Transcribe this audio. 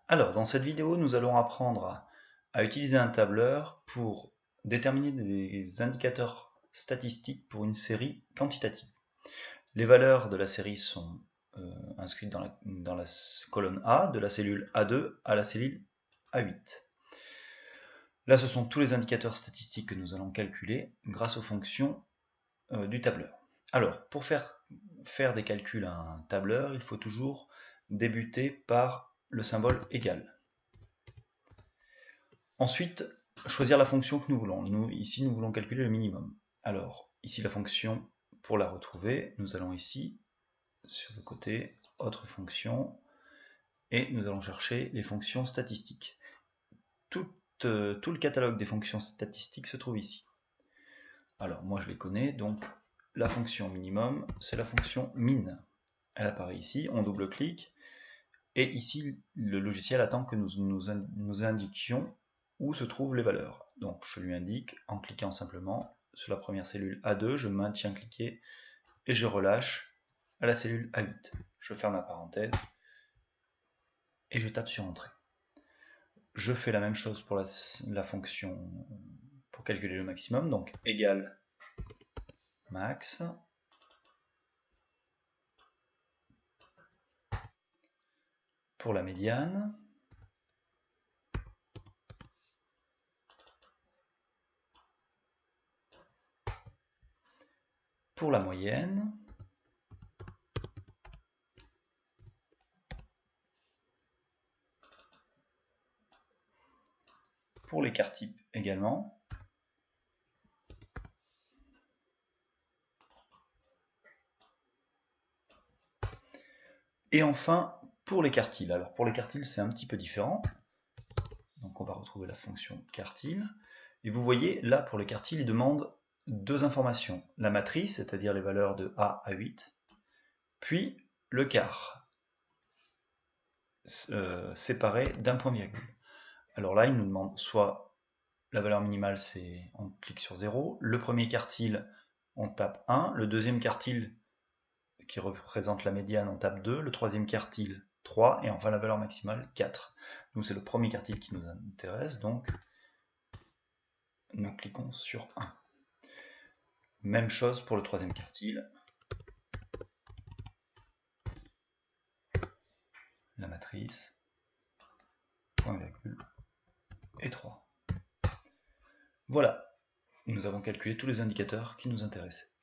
Alors, dans cette vidéo, nous allons apprendre à utiliser un tableur pour déterminer des indicateurs statistiques pour une série quantitative. Les valeurs de la série sont inscrites dans la colonne A, de la cellule A2 à la cellule A8. Là, ce sont tous les indicateurs statistiques que nous allons calculer grâce aux fonctions du tableur. Alors, pour faire des calculs à un tableur, il faut toujours débuter par le symbole égal. Ensuite, choisir la fonction que nous voulons. Ici, nous voulons calculer le minimum. Alors, ici, la fonction, pour la retrouver, nous allons ici, sur le côté, autre fonction, et nous allons chercher les fonctions statistiques. Tout le catalogue des fonctions statistiques se trouve ici. Alors, moi, je les connais, donc la fonction minimum, c'est la fonction min. Elle apparaît ici, on double-clique, et ici, le logiciel attend que nous indiquions où se trouvent les valeurs. Donc je lui indique, en cliquant simplement sur la première cellule A2, je maintiens cliqué et je relâche à la cellule A8. Je ferme la parenthèse et je tape sur Entrée. Je fais la même chose pour la fonction pour calculer le maximum, donc égal max. Pour la médiane, pour la moyenne, pour l'écart type également, et enfin pour les quartiles. Alors pour les quartiles, c'est un petit peu différent. Donc on va retrouver la fonction quartile. Et vous voyez, là pour les quartiles, il demande deux informations. La matrice, c'est-à-dire les valeurs de A à 8, puis le quart, séparé d'un point virgule. Alors là, il nous demande soit la valeur minimale, c'est on clique sur 0, le premier quartile, on tape 1, le deuxième quartile, qui représente la médiane, on tape 2, le troisième quartile, 3, et enfin la valeur maximale, 4. Nous, c'est le premier quartile qui nous intéresse, donc nous cliquons sur 1. Même chose pour le troisième quartile. La matrice, point virgule, et 3. Voilà, nous avons calculé tous les indicateurs qui nous intéressaient.